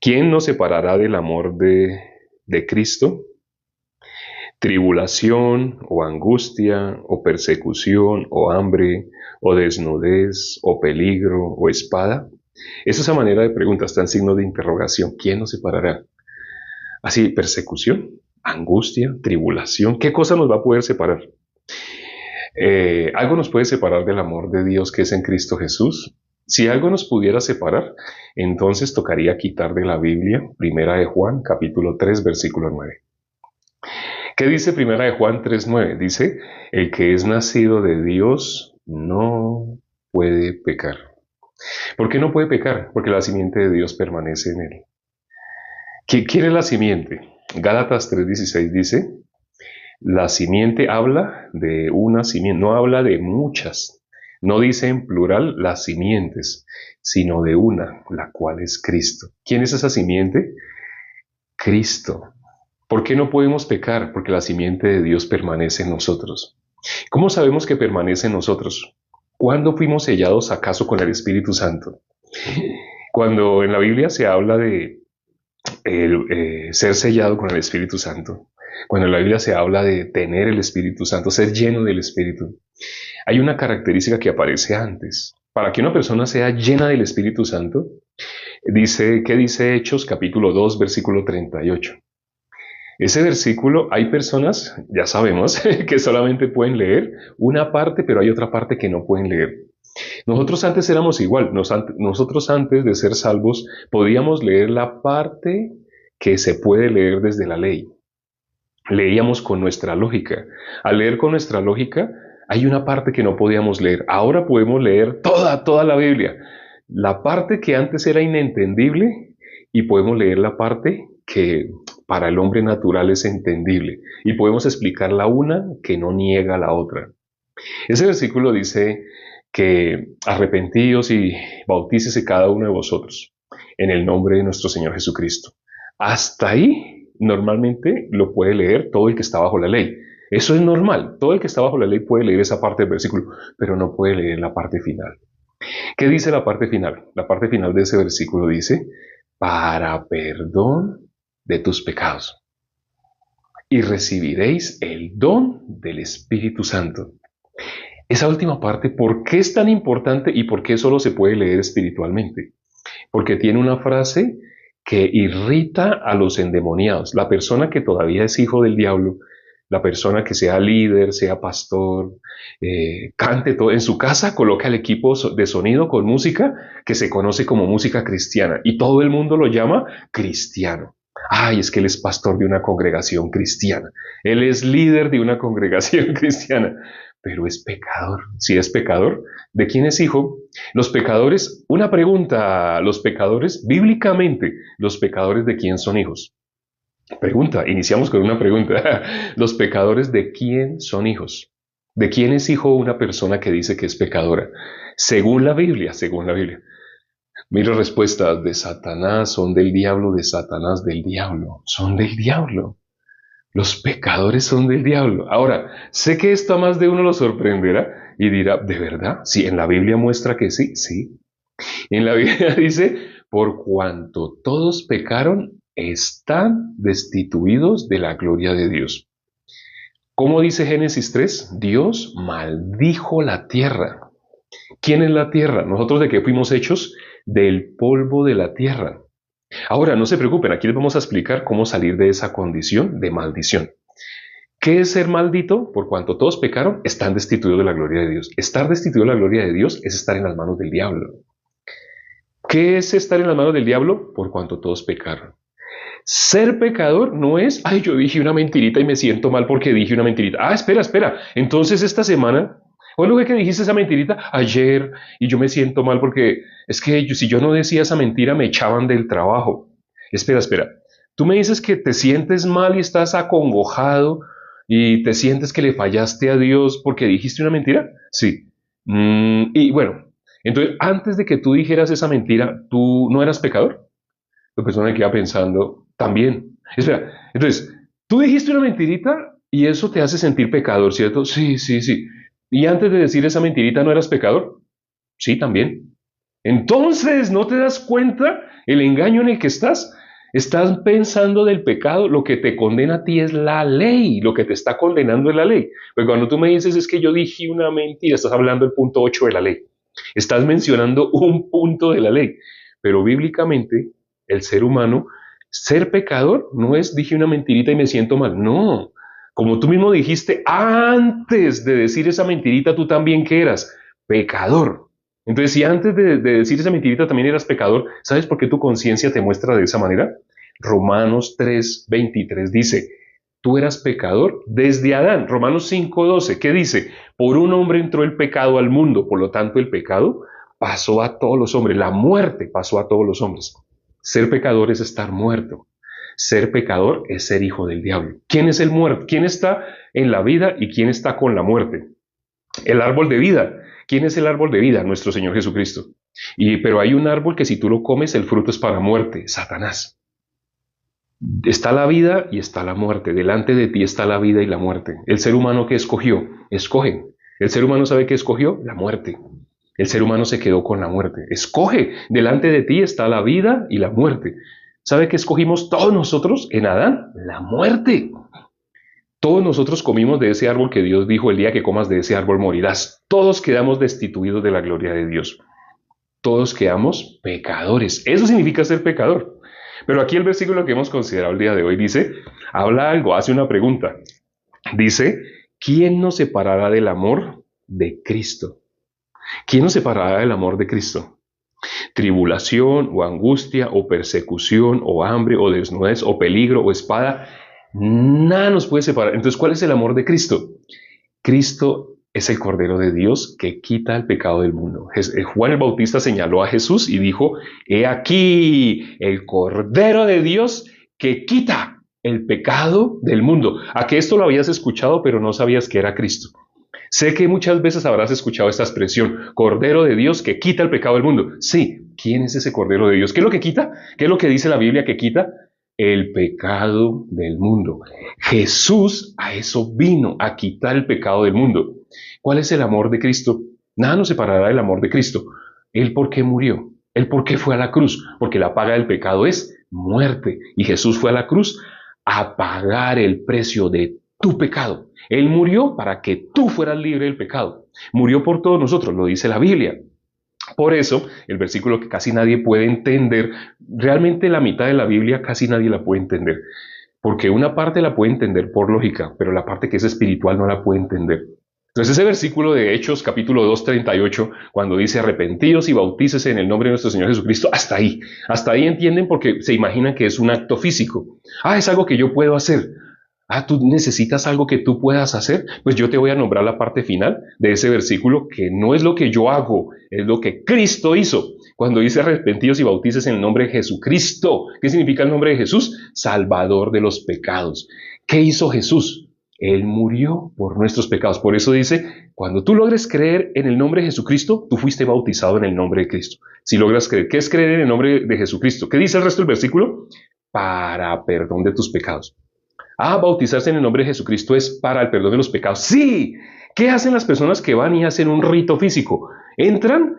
¿Quién nos separará del amor de Cristo? ¿Tribulación o angustia o persecución o hambre o desnudez o peligro o espada? Esa manera de pregunta está en signo de interrogación. ¿Quién nos separará? Así, persecución, angustia, tribulación. ¿Qué cosa nos va a poder separar? Algo nos puede separar del amor de Dios que es en Cristo Jesús. Si algo nos pudiera separar, entonces tocaría quitar de la Biblia Primera de Juan, capítulo 3, versículo 9. ¿Qué dice Primera de Juan 3:9? Dice, el que es nacido de Dios no puede pecar. ¿Por qué no puede pecar? Porque la simiente de Dios permanece en él. ¿Quién es la simiente? Gálatas 3:16 dice, la simiente habla de una simiente, no habla de muchas. No dice en plural las simientes, sino de una, la cual es Cristo. ¿Quién es esa simiente? Cristo. ¿Por qué no podemos pecar? Porque la simiente de Dios permanece en nosotros. ¿Cómo sabemos que permanece en nosotros? ¿Cuándo fuimos sellados acaso con el Espíritu Santo? Cuando en la Biblia se habla de ser sellado con el Espíritu Santo, cuando en la Biblia se habla de tener el Espíritu Santo, ser lleno del Espíritu, hay una característica que aparece antes. Para que una persona sea llena del Espíritu Santo, ¿qué dice Hechos capítulo 2, versículo 38? Ese versículo, hay personas, ya sabemos, que solamente pueden leer una parte, pero hay otra parte que no pueden leer. Nosotros antes éramos igual, nosotros antes de ser salvos podíamos leer la parte que se puede leer desde la ley. Leíamos con nuestra lógica. Al leer con nuestra lógica, hay una parte que no podíamos leer. Ahora podemos leer toda la Biblia. La parte que antes era inentendible y podemos leer la parte que para el hombre natural es entendible. Y podemos explicar la una que no niega la otra. Ese versículo dice que arrepentíos y bautícese cada uno de vosotros en el nombre de nuestro Señor Jesucristo. Hasta ahí normalmente lo puede leer todo el que está bajo la ley. Eso es normal. Todo el que está bajo la ley puede leer esa parte del versículo, pero no puede leer la parte final. ¿Qué dice la parte final? La parte final de ese versículo dice, para perdón de tus pecados. Y recibiréis el don del Espíritu Santo. Esa última parte, ¿por qué es tan importante y por qué solo se puede leer espiritualmente? Porque tiene una frase que irrita a los endemoniados. La persona que todavía es hijo del diablo, la persona que sea líder, sea pastor, cante todo en su casa, coloca el equipo de sonido con música que se conoce como música cristiana y todo el mundo lo llama cristiano. Ay, es que él es pastor de una congregación cristiana. Él es líder de una congregación cristiana. Pero es pecador. Si es pecador, ¿de quién es hijo? Los pecadores, una pregunta, los pecadores, bíblicamente, ¿los pecadores de quién son hijos? Pregunta, iniciamos con una pregunta. ¿Los pecadores de quién son hijos? ¿De quién es hijo una persona que dice que es pecadora? Según la Biblia, según la Biblia. Mira respuesta, de Satanás, son del diablo, de Satanás, del diablo, son del diablo. Los pecadores son del diablo. Ahora, sé que esto a más de uno lo sorprenderá y dirá, ¿de verdad? Sí, en la Biblia muestra que sí, sí. En la Biblia dice, por cuanto todos pecaron, están destituidos de la gloria de Dios. ¿Cómo dice Génesis 3? Dios maldijo la tierra. ¿Quién es la tierra? ¿Nosotros de qué fuimos hechos? Del polvo de la tierra. Ahora, no se preocupen, aquí les vamos a explicar cómo salir de esa condición de maldición. ¿Qué es ser maldito? Por cuanto todos pecaron, están destituidos de la gloria de Dios. Estar destituido de la gloria de Dios es estar en las manos del diablo. ¿Qué es estar en las manos del diablo? Por cuanto todos pecaron. Ser pecador no es, ay, yo dije una mentirita y me siento mal porque dije una mentirita. Ah, espera. Entonces esta semana, ¿cuándo fue que dijiste esa mentirita? Ayer, y yo me siento mal porque es que si yo no decía esa mentira me echaban del trabajo. Espera. Tú me dices que te sientes mal y estás acongojado y te sientes que le fallaste a Dios porque dijiste una mentira. Sí. Y bueno, entonces antes de que tú dijeras esa mentira, ¿tú no eras pecador? La persona queda pensando, también. Espera, entonces, tú dijiste una mentirita y eso te hace sentir pecador, ¿cierto? Sí. Y antes de decir esa mentirita, ¿no eras pecador? Sí, también. Entonces, ¿no te das cuenta el engaño en el que estás pensando del pecado, lo que te condena a ti es la ley, lo que te está condenando es la ley. Pues cuando tú me dices es que yo dije una mentira, estás hablando del punto 8 de la ley. Estás mencionando un punto de la ley. Pero bíblicamente, el ser humano, ser pecador no es dije una mentirita y me siento mal. No. Como tú mismo dijiste, antes de decir esa mentirita, tú también que eras pecador. Entonces, si antes de decir esa mentirita también eras pecador, ¿sabes por qué tu conciencia te muestra de esa manera? Romanos 3:23 dice, tú eras pecador desde Adán. Romanos 5:12, ¿qué dice? Por un hombre entró el pecado al mundo, por lo tanto el pecado pasó a todos los hombres, la muerte pasó a todos los hombres. Ser pecador es estar muerto. Ser pecador es ser hijo del diablo. ¿Quién es el muerto? ¿Quién está en la vida y quién está con la muerte? El árbol de vida. ¿Quién es el árbol de vida? Nuestro Señor Jesucristo. Pero hay un árbol que si tú lo comes, el fruto es para muerte, Satanás. Está la vida y está la muerte. Delante de ti está la vida y la muerte. El ser humano que escogió, escoge. El ser humano sabe que escogió la muerte. El ser humano se quedó con la muerte. Escoge. Delante de ti está la vida y la muerte. ¿Sabe qué escogimos todos nosotros en Adán? La muerte. Todos nosotros comimos de ese árbol que Dios dijo, el día que comas de ese árbol morirás. Todos quedamos destituidos de la gloria de Dios. Todos quedamos pecadores. Eso significa ser pecador. Pero aquí el versículo que hemos considerado el día de hoy dice, habla algo, hace una pregunta. Dice, ¿quién nos separará del amor de Cristo? ¿Quién nos separará del amor de Cristo? Tribulación o angustia o persecución o hambre o desnudez o peligro o espada. Nada nos puede separar. Entonces, ¿cuál es el amor de Cristo? Cristo es el Cordero de Dios que quita el pecado del mundo. Juan el Bautista señaló a Jesús y dijo, he aquí el Cordero de Dios que quita el pecado del mundo. ¿A que esto lo habías escuchado pero no sabías que era Cristo? Sé que muchas veces habrás escuchado esta expresión, Cordero de Dios que quita el pecado del mundo. Sí, ¿quién es ese Cordero de Dios? ¿Qué es lo que quita? ¿Qué es lo que dice la Biblia que quita? El pecado del mundo. Jesús a eso vino, a quitar el pecado del mundo. ¿Cuál es el amor de Cristo? Nada nos separará del amor de Cristo. ¿Él por qué murió? ¿Él por qué fue a la cruz? Porque la paga del pecado es muerte. Y Jesús fue a la cruz a pagar el precio de tu pecado. Él murió para que tú fueras libre del pecado. Murió por todos nosotros, lo dice la Biblia. Por eso, el versículo que casi nadie puede entender, realmente la mitad de la Biblia casi nadie la puede entender, porque una parte la puede entender por lógica, pero la parte que es espiritual no la puede entender. Entonces ese versículo de Hechos, capítulo 2:38, cuando dice arrepentíos y bautícese en el nombre de nuestro Señor Jesucristo, hasta ahí entienden porque se imaginan que es un acto físico. Es algo que yo puedo hacer. ¿Tú necesitas algo que tú puedas hacer? Pues yo te voy a nombrar la parte final de ese versículo, que no es lo que yo hago, es lo que Cristo hizo. Cuando dice arrepentidos y bautices en el nombre de Jesucristo. ¿Qué significa el nombre de Jesús? Salvador de los pecados. ¿Qué hizo Jesús? Él murió por nuestros pecados. Por eso dice, cuando tú logres creer en el nombre de Jesucristo, tú fuiste bautizado en el nombre de Cristo. Si logras creer, ¿qué es creer en el nombre de Jesucristo? ¿Qué dice el resto del versículo? Para perdón de tus pecados. Bautizarse en el nombre de Jesucristo es para el perdón de los pecados. ¡Sí! ¿Qué hacen las personas que van y hacen un rito físico? Entran,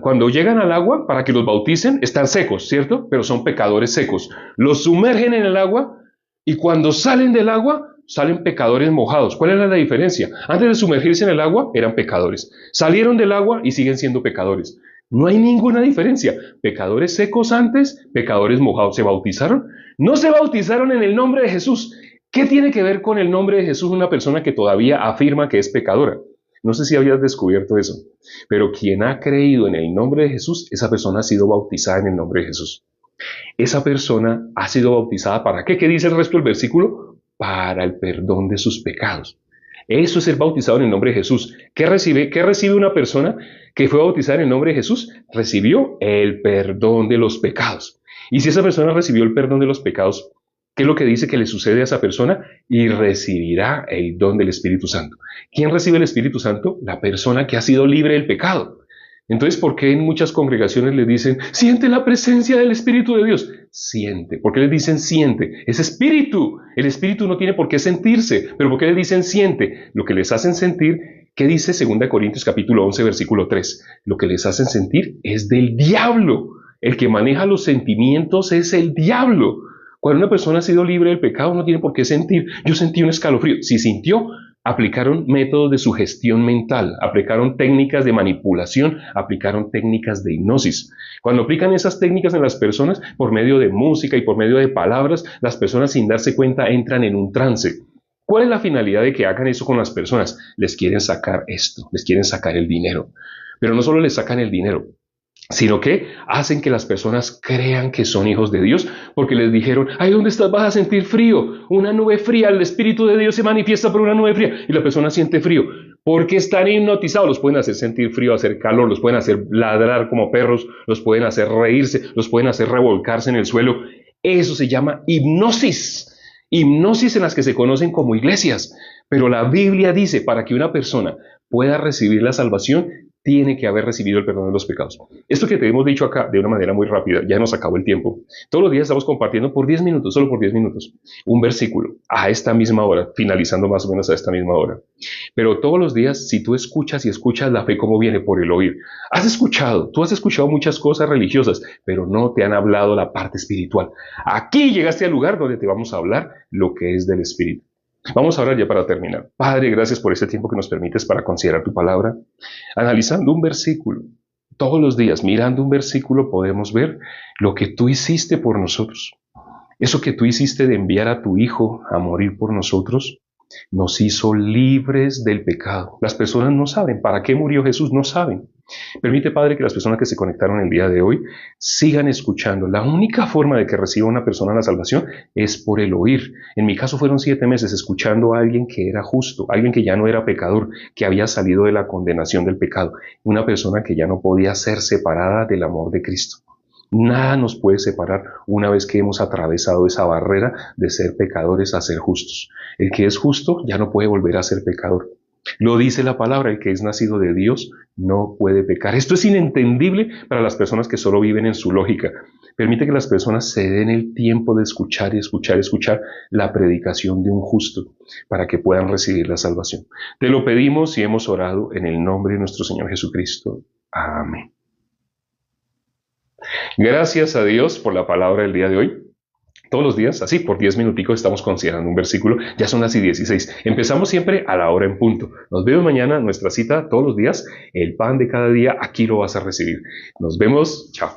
cuando llegan al agua para que los bauticen, están secos, ¿cierto? Pero son pecadores secos. Los sumergen en el agua y cuando salen del agua, salen pecadores mojados. ¿Cuál era la diferencia? Antes de sumergirse en el agua, eran pecadores. Salieron del agua y siguen siendo pecadores. No hay ninguna diferencia. Pecadores secos antes, pecadores mojados. ¿Se bautizaron? No se bautizaron en el nombre de Jesús. ¿Qué tiene que ver con el nombre de Jesús una persona que todavía afirma que es pecadora? No sé si habías descubierto eso, pero quien ha creído en el nombre de Jesús, esa persona ha sido bautizada en el nombre de Jesús. Esa persona ha sido bautizada ¿para qué? ¿Qué dice el resto del versículo? Para el perdón de sus pecados. Eso es ser bautizado en el nombre de Jesús. ¿Qué recibe una persona que fue bautizada en el nombre de Jesús? Recibió el perdón de los pecados. Y si esa persona recibió el perdón de los pecados, ¿qué es lo que dice que le sucede a esa persona? Y recibirá el don del Espíritu Santo. ¿Quién recibe el Espíritu Santo? La persona que ha sido libre del pecado. Entonces, ¿por qué en muchas congregaciones le dicen, siente la presencia del Espíritu de Dios? Siente. ¿Por qué les dicen siente? Es espíritu. El espíritu no tiene por qué sentirse. ¿Pero por qué les dicen siente? Lo que les hacen sentir, ¿qué dice 2 Corintios capítulo 11, versículo 3? Lo que les hacen sentir es del diablo. El que maneja los sentimientos es el diablo. Cuando una persona ha sido libre del pecado no tiene por qué sentir. Yo sentí un escalofrío. Si sintió, aplicaron métodos de sugestión mental, aplicaron técnicas de manipulación, aplicaron técnicas de hipnosis. Cuando aplican esas técnicas en las personas, por medio de música y por medio de palabras, las personas sin darse cuenta entran en un trance. ¿Cuál es la finalidad de que hagan eso con las personas? Les quieren sacar esto, les quieren sacar el dinero. Pero no solo les sacan el dinero, sino que hacen que las personas crean que son hijos de Dios, porque les dijeron, ahí donde estás vas a sentir frío, una nube fría, el Espíritu de Dios se manifiesta por una nube fría, y la persona siente frío, porque están hipnotizados, los pueden hacer sentir frío, hacer calor, los pueden hacer ladrar como perros, los pueden hacer reírse, los pueden hacer revolcarse en el suelo. Eso se llama hipnosis, hipnosis en las que se conocen como iglesias, pero la Biblia dice, para que una persona pueda recibir la salvación, tiene que haber recibido el perdón de los pecados. Esto que te hemos dicho acá de una manera muy rápida, ya nos acabó el tiempo. Todos los días estamos compartiendo por 10 minutos, solo por 10 minutos, un versículo a esta misma hora, finalizando más o menos a esta misma hora. Pero todos los días, si tú escuchas y escuchas la fe como viene por el oír, tú has escuchado muchas cosas religiosas, pero no te han hablado la parte espiritual. Aquí llegaste al lugar donde te vamos a hablar lo que es del Espíritu. Vamos a orar ya para terminar. Padre, gracias por este tiempo que nos permites para considerar tu palabra. Analizando un versículo, todos los días, mirando un versículo, podemos ver lo que tú hiciste por nosotros. Eso que tú hiciste de enviar a tu Hijo a morir por nosotros, nos hizo libres del pecado. Las personas no saben para qué murió Jesús, no saben. Permite, Padre, que las personas que se conectaron el día de hoy sigan escuchando. La única forma de que reciba una persona la salvación es por el oír. En mi caso fueron 7 meses escuchando a alguien que era justo, alguien que ya no era pecador, que había salido de la condenación del pecado, una persona que ya no podía ser separada del amor de Cristo. Nada nos puede separar una vez que hemos atravesado esa barrera de ser pecadores a ser justos. El que es justo ya no puede volver a ser pecador. Lo dice la palabra, el que es nacido de Dios no puede pecar. Esto es inentendible para las personas que solo viven en su lógica. Permite que las personas se den el tiempo de escuchar y escuchar y escuchar la predicación de un justo para que puedan recibir la salvación. Te lo pedimos y hemos orado en el nombre de nuestro Señor Jesucristo. Amén. Gracias a Dios por la palabra del día de hoy. Todos los días, así por 10 minuticos estamos considerando un versículo. Ya son las 16. Empezamos siempre a la hora en punto. Nos vemos mañana, nuestra cita todos los días. El pan de cada día, aquí lo vas a recibir. Nos vemos. Chao.